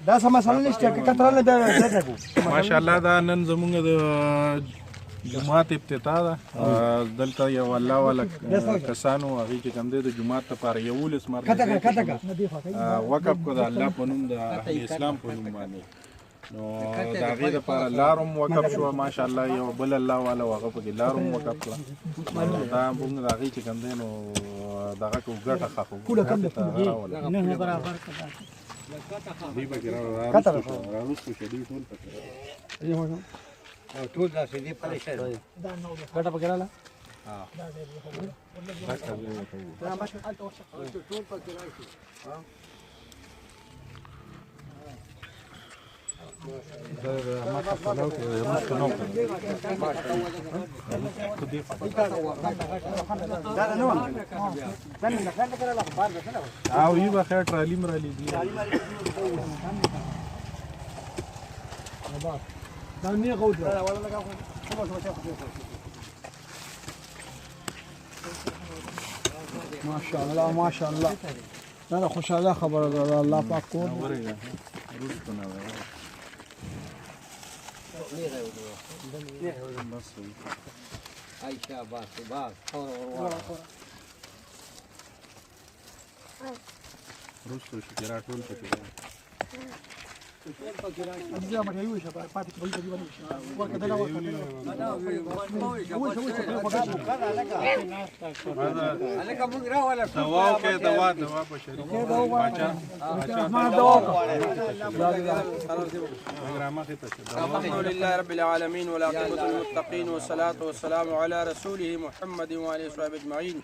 دا سم مسله نشته که کترانه بیا ماشاءالله دا نن زمونږ د جماعت افتتاح ده دلته یو الله والا کسانو هغې چې کوم دی د جماعت لپاره 11 مرکز وقف کړو د الله په نوم د اهل اسلام په نوم باندې نو د هغې دپاره لار هم وقف شوه ماشاءالله یو بل الله والا هغه پکې لار هم وقف کړه دا موږ د هغې چې کوم دی نو دغه کې ګټه ښه خو دی پکې راوستو شو دوی ټول پکې ټول داسې دی پرې شه ګټه پکې رااله ټول پکې راشي او یې به خیر ټرالي مرالي دي دا نه غوډه ماشاءالله ماشاءالله دا خوشاله خبره ده الله پاک کو روستو شکرا ټول پکې الحمد لله رب العالمين والعاقبة للمتقين والصلاة والسلام على رسوله محمد وعلى صحبه اجمعين.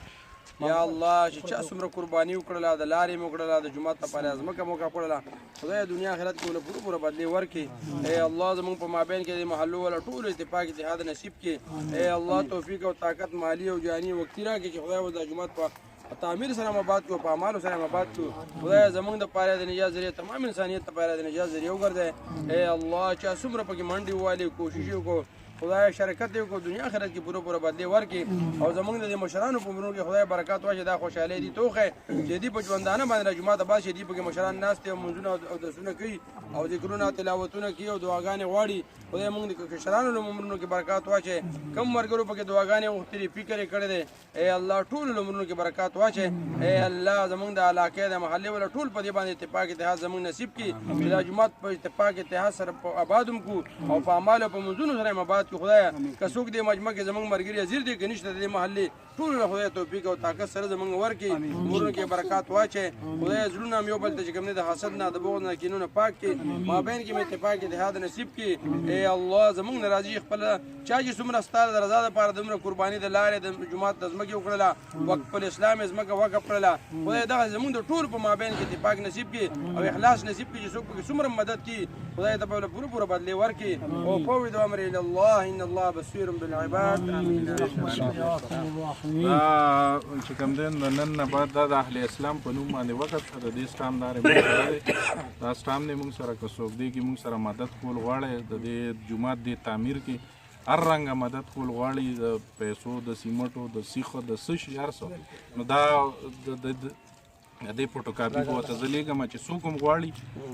یا الله چې چا څومره قرباني وکړله د لارې مو کړله د جومات لپاره ځمکه مو کړله خدای دنیا آخرت کې له پوره بدلې ورکړي. ای الله زموږ په مابین کې د محلو والا ټول اتفاق اتحاد نصیب کړي. ای الله توفیق او طاقت مالی او جاني وقتي راکړي چې خدای د جومات په تعمیر سره مباد کو په اعمالو سره مباد کو خدای زموږ د پاره د نجات ذریعہ تمام انسانیت لپاره د نجات ذریعہ وګرځي. ای الله چې څومره پکې منډي والي کوشش وکړو خدای شرکت یې کو دنیا آخرت کې پوره بدلې ورکړي او زموږ د مشرانو په عمرونو کې خدای برکات واچي. دا خوشحالي دي توخه چې دې په ژوندانه باندې جمعه د باسي دې پکې مشران ناست او منځونه او درسونه کوي او ذکرونه تلاوتونه کوي او دعاګانې غواړي. خدای موږ د مشرانو له عمرونو کې برکات واچي. کم مرګرو پکې دعاګانې غوښتلې فکر یې کړی دی. ای الله ټول له عمرونو کې برکات واچي. ای الله زموږ د علاقې د محلې ولا ټول په دې باندې اتفاق اتحاد زموږ نصیب کړي چې د جمعات په اتفاق اتحاد سره آبادم کو او په اعمال او په منځونو سره آباد کو. خدای څوک دې مجمع کې زمونږ مرګري حاضر دي که نشته د دې محلې ټولو له خدای توفیق او طاقت سره زمونږ ورکړي امورونو کې برکات واچي. خدای زړونه هم یو بل ته چې کوم نه د حسد نه د بغض نه کینونه پاک کړي مابین کې مې اتفاق اتحاد نصیب کړي. ای الله زمونږ نه راضي خپل چا چې څومره ستا د رضا دپاره دومره قرباني د لارې د جومات د ځمکې وکړله وقف الاسلام یې ځمکه وقف کړله خدای دغه زمونږ د ټولو په مابین کې اتفاق نصیب کړي او اخلاص نصیب کړي چې څوک پکې څومره مدد کړي خدای ته به پوره بدلې ورکړي. او فوض امر الى الله ان الله بصير بالعباد. چې کوم دی نن نه بعد دا د اهل اسلام په نوم باندې وقف شو د دې سټام دا سټام دی موږ سره که څوک دی کې موږ سره مدد کول غواړي د دې جومات د تعمیر کې هر رنګه مدد کول غواړي د پیسو د سیمټو د سیخو د څه شي هر څه نو دا دې فوټوکاپي به ورته زه لیږم چې څوک هم غواړي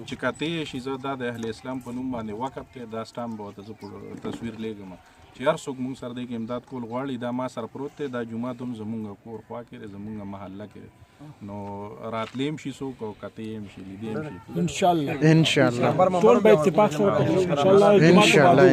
چې کاته یې شي زه دا د اهل اسلام په نوم باندې وقف دی دا سټام به ورته زه تصویر لیږم چې هر څوک موږ سره دی کې امداد کول غواړي. دا ما سره پروت دی دا جومات هم زمونږ کور خوا کې دی زمونږ محله کې نو راتلیم شي څوک او کاته یې هم شي لیدې هم شي ان شاء الله ان شاء الله ټول به اتفاق سره ان شاء الله